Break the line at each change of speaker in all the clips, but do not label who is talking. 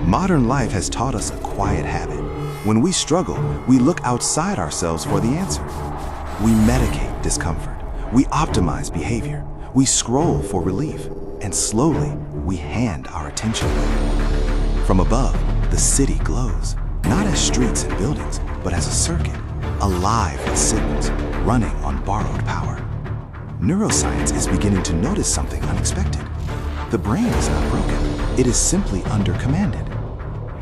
Modern life has taught us a quiet habit. When we struggle, we look outside ourselves for the answer. We medicate discomfort. We optimize behavior. We scroll for relief. And slowly, we hand our attention. From above, the city glows, not as streets and buildings, but as a circuit, alive with signals, running on borrowed power. Neuroscience is beginning to notice something unexpected. The brain is not broken. It is simply undercommanded.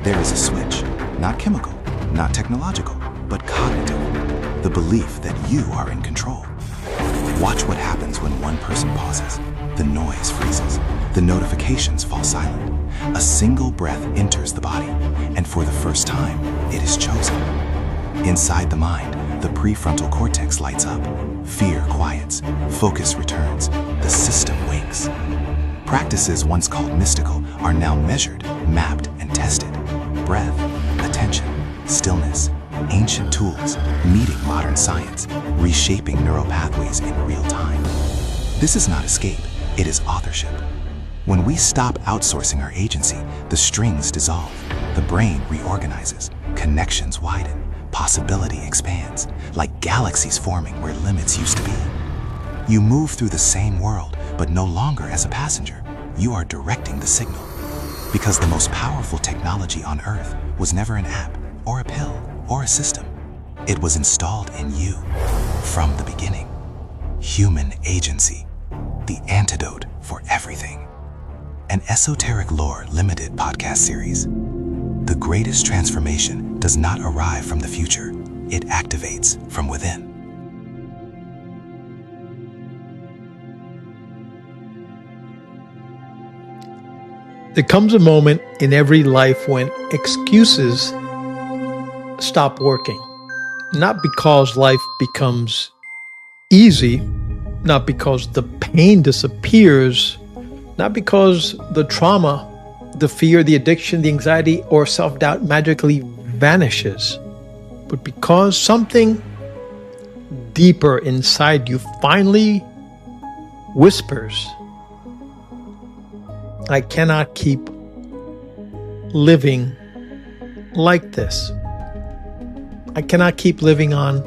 There is a switch, not chemical, not technological, but cognitive. The belief that you are in control. Watch what happens when one person pauses. The noise freezes. The notifications fall silent. A single breath enters the body, and for the first time, it is chosen. Inside the mind, the prefrontal cortex lights up. Fear quiets. Focus returns. The system wakes. Practices once called mystical are now measured, mapped, and tested. Breath, attention, stillness, ancient tools, meeting modern science, reshaping neural pathways in real time. This is not escape, it is authorship. When we stop outsourcing our agency, the strings dissolve, the brain reorganizes, connections widen, possibility expands, like galaxies forming where limits used to be. You move through the same world, but no longer as a passenger. You are directing the signal. Because the most powerful technology on Earth was never an app, or a pill, or a system. It was installed in you from the beginning. Human agency, the antidote for everything. An Esoteric Lore limited podcast series. The greatest transformation does not arrive from the future. It activates from within.
There comes a moment in every life when excuses stop working. Not because life becomes easy, not because the pain disappears, not because the trauma, the fear, the addiction, the anxiety, or self-doubt magically vanishes, but because something deeper inside you finally whispers, I cannot keep living like this. I cannot keep living on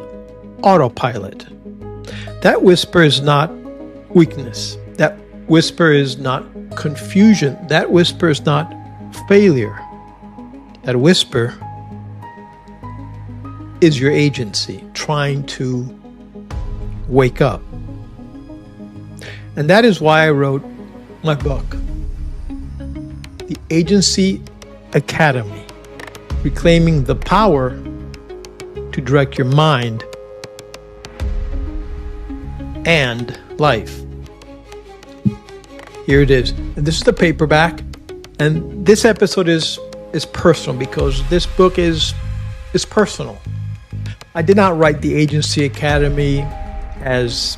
autopilot. That whisper is not weakness. That whisper is not confusion. That whisper is not failure. That whisper is your agency trying to wake up. And that is why I wrote my book, The Agency Academy, Reclaiming the Power to Direct Your Mind and Life. Here it is. And this is the paperback. And this episode is personal because this book is personal. I did not write the Agency Academy as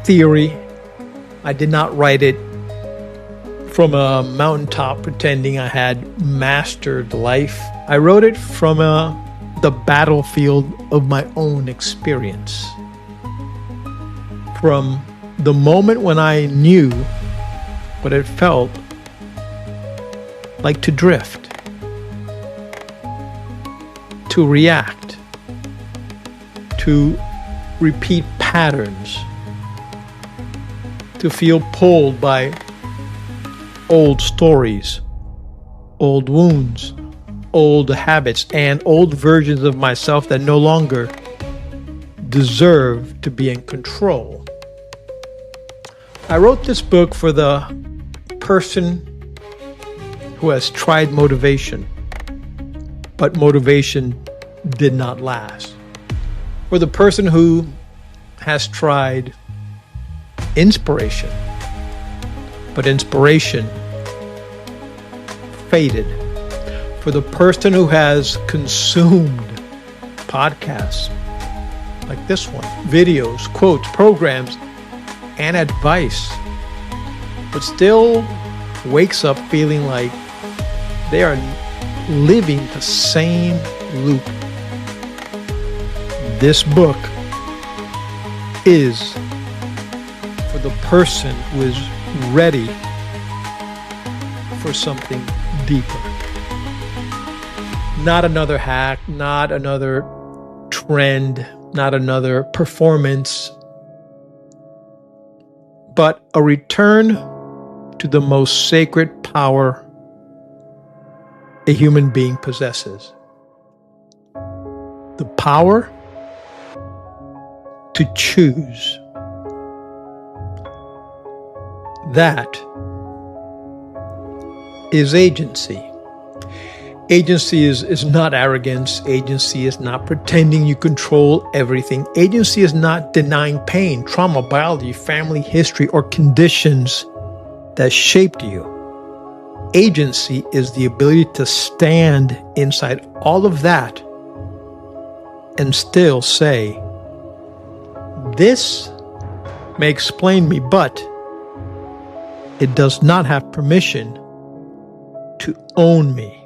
theory. I did not write it from a mountaintop pretending I had mastered life. I wrote it from the battlefield of my own experience. From the moment when I knew what it felt like to drift, to react, to repeat patterns, to feel pulled by old stories, old wounds, old habits, and old versions of myself that no longer deserve to be in control. I wrote this book for the person who has tried motivation, but motivation did not last. For the person who has tried inspiration, but inspiration faded. For the person who has consumed podcasts like this one, videos, quotes, programs, and advice, but still wakes up feeling like they are living the same loop. This book is for the person who is ready for something deeper. Not another hack, not another trend, not another performance, but a return to the most sacred power a human being possesses. The power to choose. That is agency. Agency is not arrogance. Agency is not pretending you control everything. Agency is not denying pain, trauma, biology, family history, or conditions that shaped you. Agency is the ability to stand inside all of that and still say, this may explain me, but it does not have permission to own me.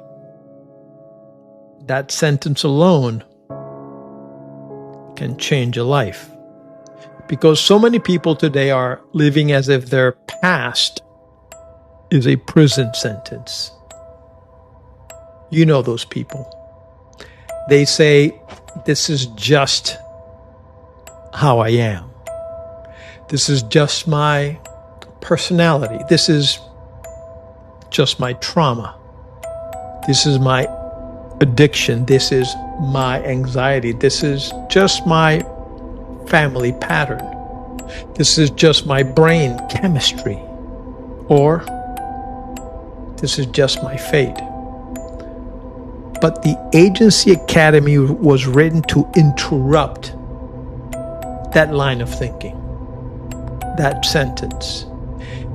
That sentence alone can change a life. Because so many people today are living as if their past is a prison sentence. You know those people. They say, this is just how I am. This is just my personality. This is just my trauma. This is my addiction. This is my anxiety. This is just my family pattern. This is just my brain chemistry. Or this is just my fate. But the Agency Academy was written to interrupt that line of thinking, that sentence.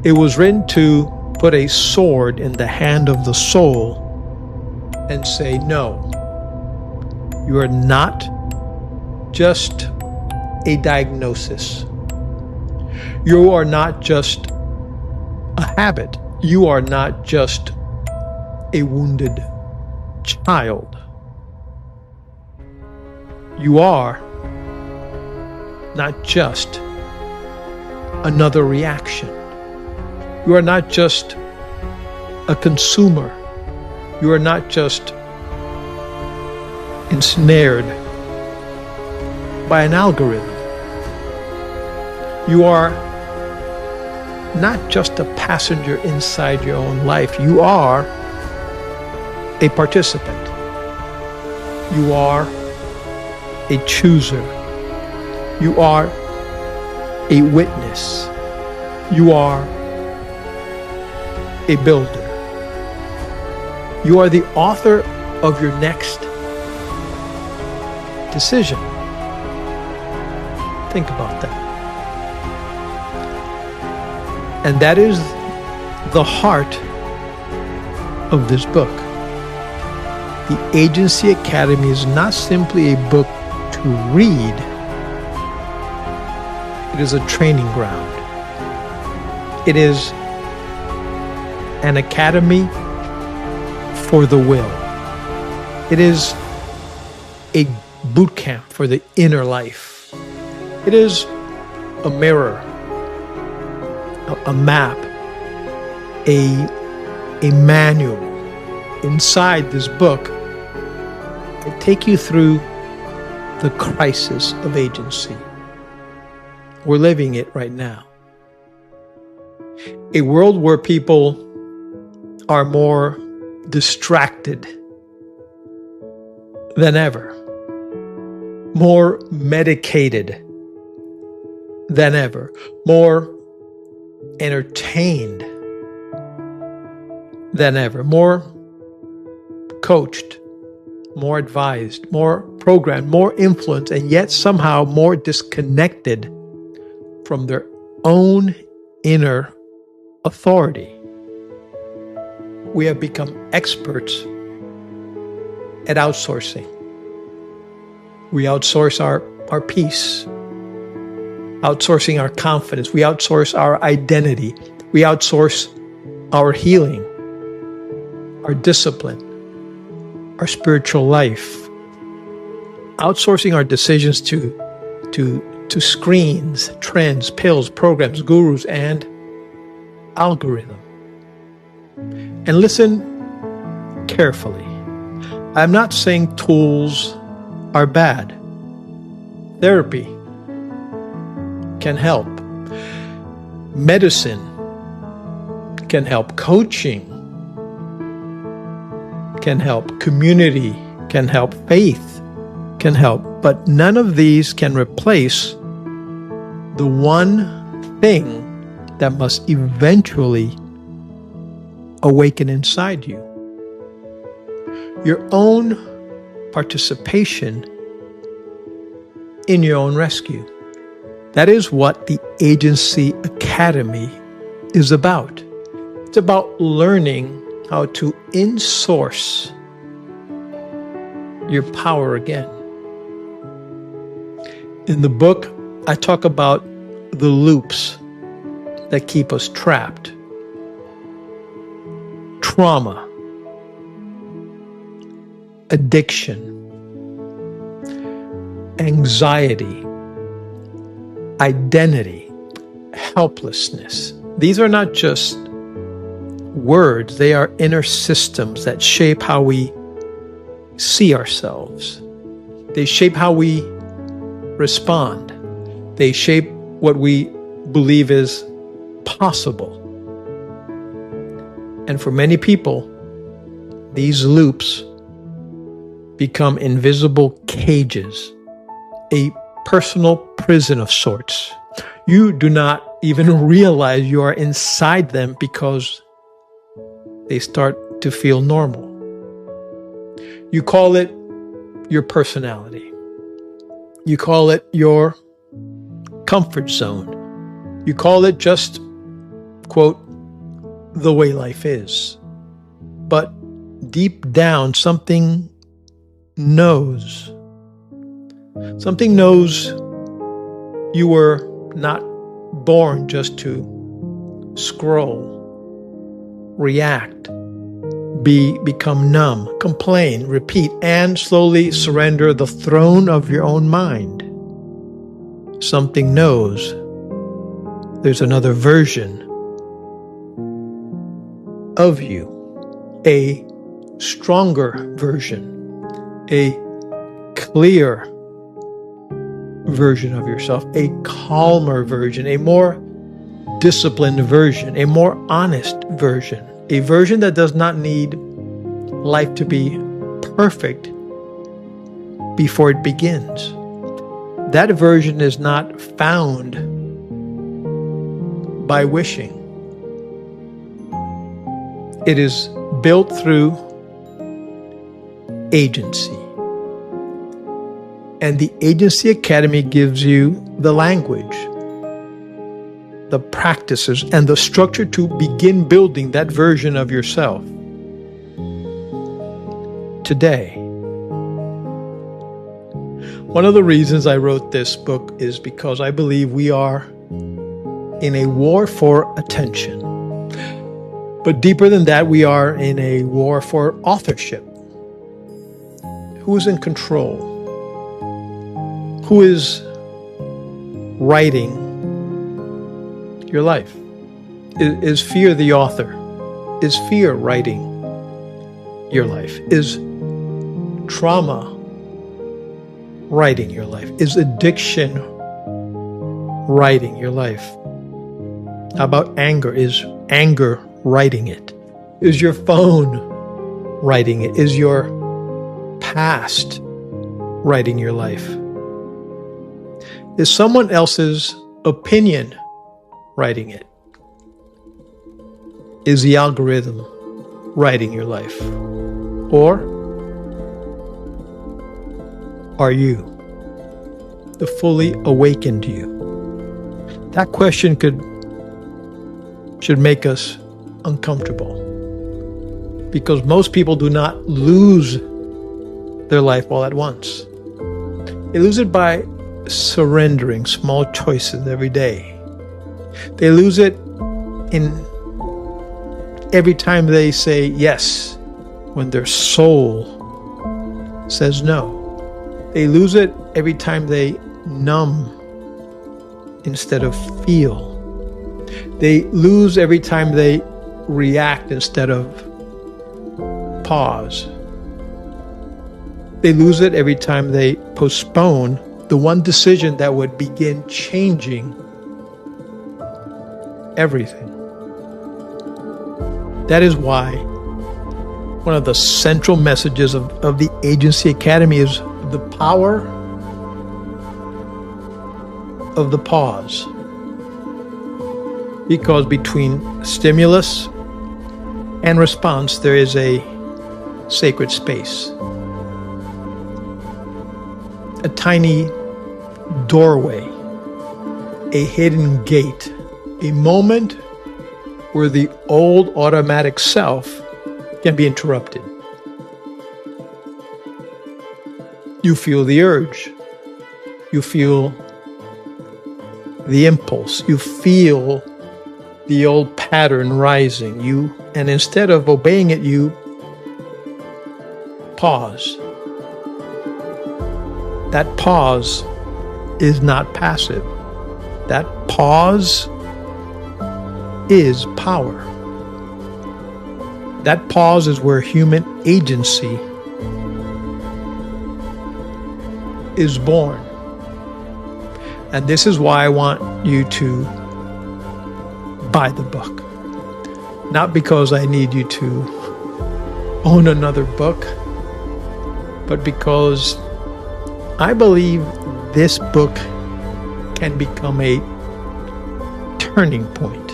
It was written to put a sword in the hand of the soul and say, no, you are not just a diagnosis. You are not just a habit. You are not just a wounded child. You are not just another reaction. You are not just a consumer. You are not just ensnared by an algorithm. You are not just a passenger inside your own life. You are a participant. You are a chooser. You are a witness. You are a builder. You are the author of your next decision. Think about that. And that is the heart of this book. The Agency Academy is not simply a book to read. It is a training ground. It is an academy for the will. It is a boot camp for the inner life. It is a mirror, a map, a manual. Inside this book, I take you through the crisis of agency. We're living it right now. A world where people are more distracted than ever, more medicated than ever, more entertained than ever, more coached, more advised, more programmed, more influenced, and yet somehow more disconnected from their own inner authority. We have become experts at outsourcing. We outsource our peace, outsourcing our confidence. We outsource our identity. We outsource our healing, our discipline, our spiritual life. Outsourcing our decisions to screens, trends, pills, programs, gurus, and algorithm. And listen carefully. I'm not saying tools are bad. Therapy can help. Medicine can help. Coaching can help. Community can help. Faith can help. But none of these can replace the one thing that must eventually awaken inside you. Your own participation in your own rescue. That is what the Agency Academy is about. It's about learning how to in-source your power again. In the book, I talk about the loops that keep us trapped. Trauma, addiction, anxiety, identity, helplessness. These are not just words, they are inner systems that shape how we see ourselves. They shape how we respond. They shape what we believe is possible. And for many people, these loops become invisible cages, a personal prison of sorts. You do not even realize you are inside them because they start to feel normal. You call it your personality. You call it your comfort zone. You call it just, quote, the way life is. But deep down, something knows. Something knows you were not born just to scroll, react, become numb, complain, repeat, and slowly surrender the throne of your own mind. Something knows there's another version of you, a stronger version, a clear version of yourself, a calmer version, a more disciplined version, a more honest version, a version that does not need life to be perfect before it begins. That version is not found by wishing. It is built through agency. And the Agency Academy gives you the language, the practices, and the structure to begin building that version of yourself today. One of the reasons I wrote this book is because I believe we are in a war for attention. But deeper than that, we are in a war for authorship. Who is in control? Who is writing your life? Is fear the author? Is fear writing your life? Is trauma writing your life? Is addiction writing your life? How about anger? Is anger writing it? Is your phone writing it? Is your past writing your life? Is someone else's opinion writing it? Is the algorithm writing your life? Or are you the fully awakened you? That question should make us uncomfortable, because most people do not lose their life all at once. They lose it by surrendering small choices every day. They lose it in every time they say yes when their soul says no. They lose it every time they numb instead of feel. They lose every time they react instead of pause. They lose it every time they postpone the one decision that would begin changing everything. That is why one of the central messages of the Agency Academy is the power of the pause. Because between stimulus and response, there is a sacred space. A tiny doorway, a hidden gate, a moment where the old automatic self can be interrupted. You feel the urge. You feel the impulse. You feel the old pattern rising. And instead of obeying it, you pause. That pause is not passive. That pause is power. That pause is where human agency is born. And this is why I want you to buy the book. Not because I need you to own another book, but because I believe this book can become a turning point.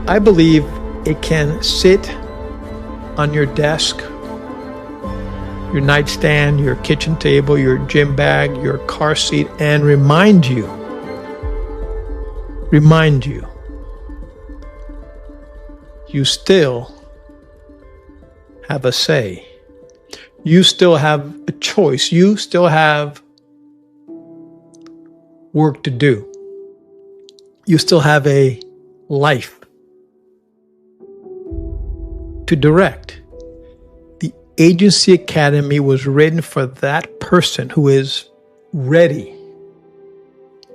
I believe it can sit on your desk, your nightstand, your kitchen table, your gym bag, your car seat, and remind you, you still have a say. You still have a choice. You still have work to do. You still have a life to direct. The Agency Academy was written for that person who is ready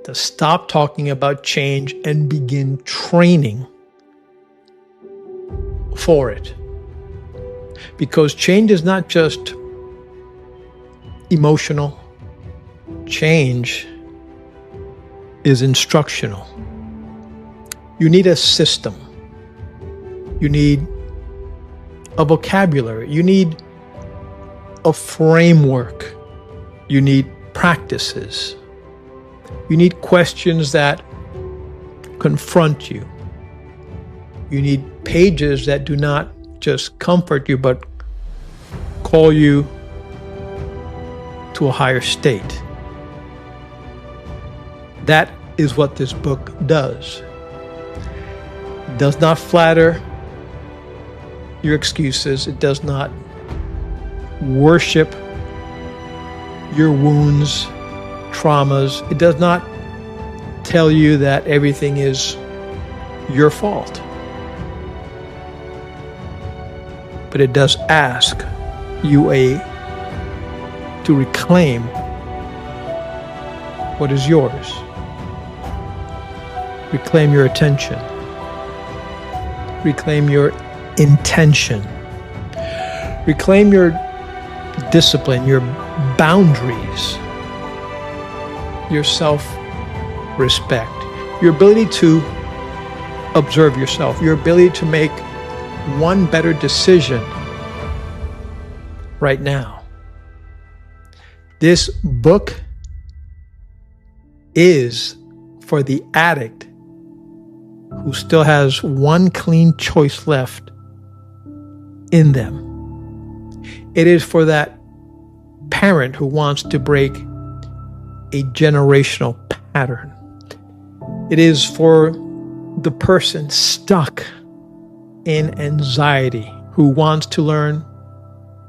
to stop talking about change and begin training for it. Because change is not just emotional. Change is instructional. You need a system. You need a vocabulary. You need a framework. You need practices. You need questions that confront you. You need pages that do not just comfort you, but call you to a higher state. That is what this book does. It does not flatter your excuses. It does not worship your wounds, traumas. It does not tell you that everything is your fault. But it does ask you to reclaim what is yours. Reclaim your attention. Reclaim your intention. Reclaim your discipline, your boundaries, your self-respect, your ability to observe yourself, your ability to make one better decision right now. This book is for the addict who still has one clean choice left in them. It is for that parent who wants to break a generational pattern. It is for the person stuck in anxiety who wants to learn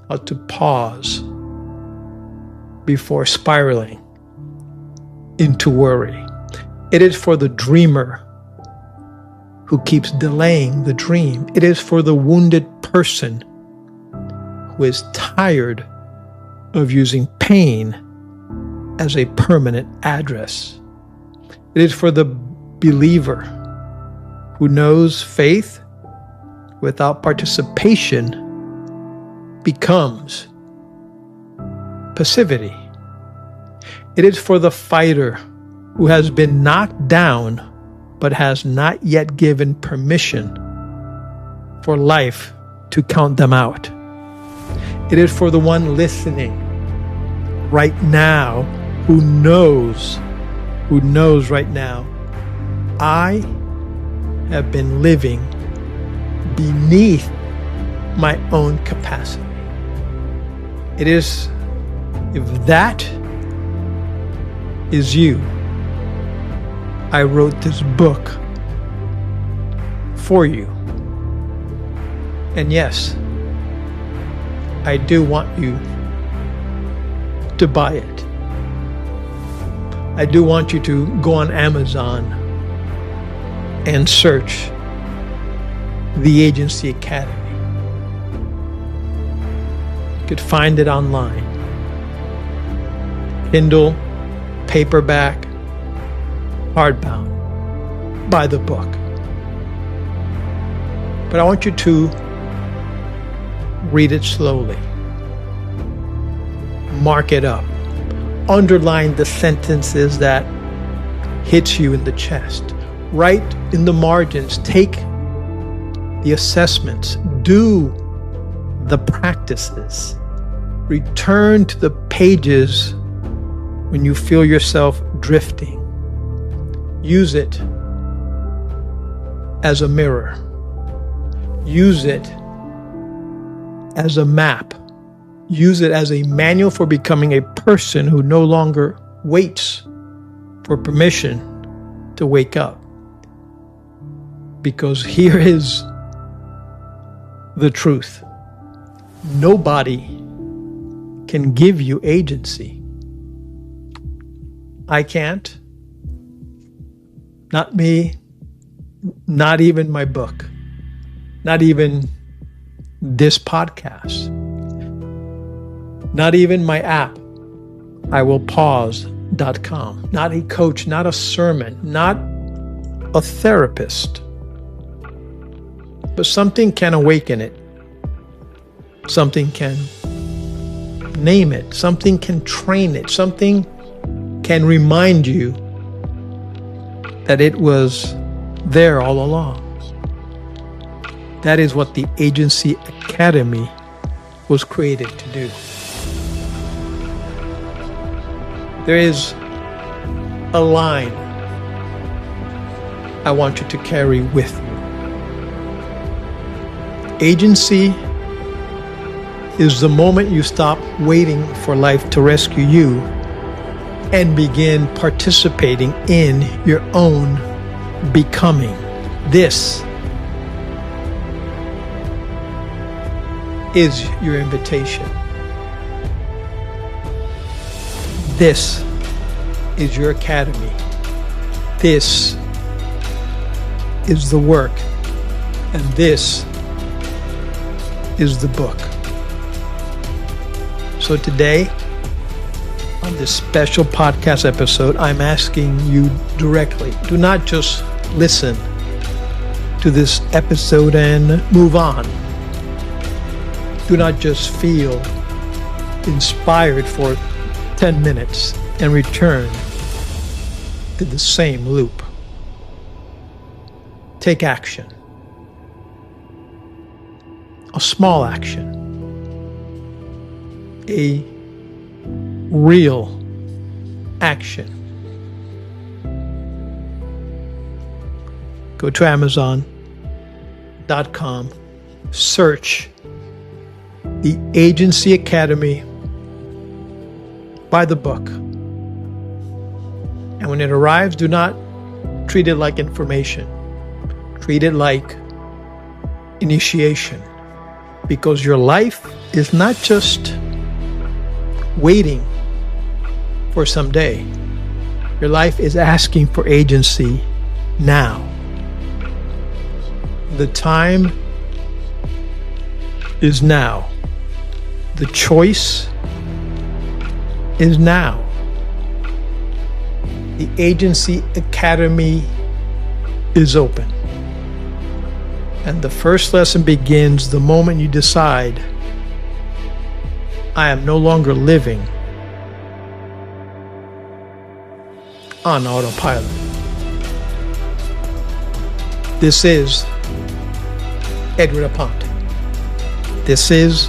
how to pause before spiraling into worry. It is for the dreamer who keeps delaying the dream. It is for the wounded person who is tired of using pain as a permanent address. It is for the believer who knows faith without participation becomes passivity. It is for the fighter who has been knocked down but has not yet given permission for life to count them out. It is for the one listening right now who knows right now, I have been living beneath my own capacity. It is, if that is you, I wrote this book for you. And yes, I do want you to buy it. I do want you to go on Amazon and search The Agency Academy. You could find it online. Kindle, paperback, hardbound. Buy the book. But I want you to read it slowly. Mark it up. Underline the sentences that hits you in the chest. Write in the margins. Take the assessments. Do the practices. Return to the pages when you feel yourself drifting. Use it as a mirror. Use it as a map. Use it as a manual for becoming a person who no longer waits for permission to wake up. Because here is the truth. Nobody can give you agency. I can't. Not me. Not even my book. Not even this podcast. Not even my app, iwillpause.com. Not a coach, not a sermon, not a therapist. But something can awaken it. Something can name it. Something can train it. Something can remind you that it was there all along. That is what the Agency Academy was created to do. There is a line I want you to carry with you. Agency is the moment you stop waiting for life to rescue you and begin participating in your own becoming. This is your invitation. This is your academy. This is the work. And this is the book. So today, on this special podcast episode, I'm asking you directly, do not just listen to this episode and move on. Do not just feel inspired for 10 minutes and return to the same loop. Take action. A small action. A real action. Go to Amazon.com, search The Agency Academy, buy the book. And when it arrives, do not treat it like information. Treat it like initiation. Because your life is not just waiting for someday. Your life is asking for agency now. The time is now. The choice is now. The Agency Academy is open. And the first lesson begins the moment you decide I am no longer living on autopilot. This is Edward Aponte. This is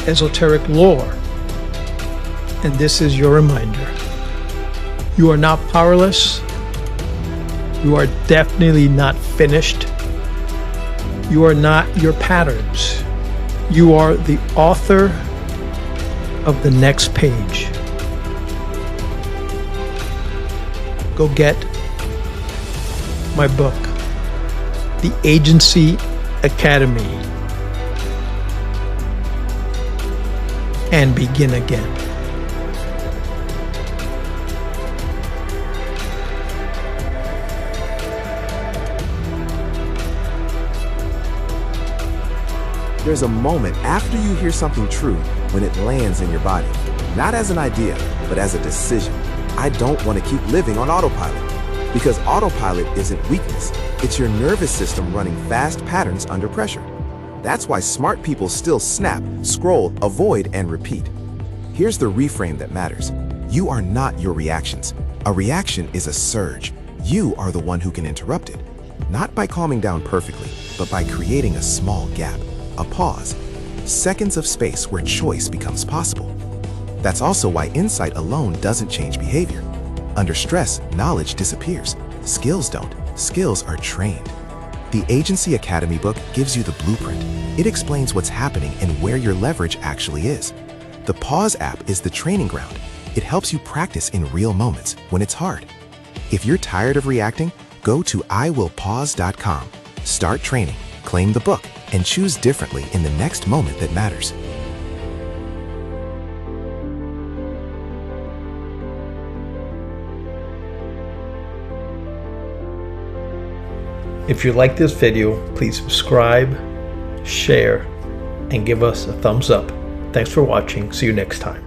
Esoteric Lore. And this is your reminder. You are not powerless. You are definitely not finished. You are not your patterns. You are the author of the next page. Go get my book, The Agency Academy, and begin again.
There's a moment after you hear something true when it lands in your body, not as an idea, but as a decision. I don't want to keep living on autopilot, because autopilot isn't weakness. It's your nervous system running fast patterns under pressure. That's why smart people still snap, scroll, avoid, and repeat. Here's the reframe that matters. You are not your reactions. A reaction is a surge. You are the one who can interrupt it, not by calming down perfectly, but by creating a small gap. A pause, seconds of space where choice becomes possible. That's also why insight alone doesn't change behavior. Under stress, knowledge disappears. Skills don't. Skills are trained. The Agency Academy book gives you the blueprint. It explains what's happening and where your leverage actually is. The Pause app is the training ground. It helps you practice in real moments when it's hard. If you're tired of reacting, go to iwillpause.com. Start training, claim the book, and choose differently in the next moment that matters.
If you like this video, please subscribe, share, and give us a thumbs up. Thanks for watching. See you next time.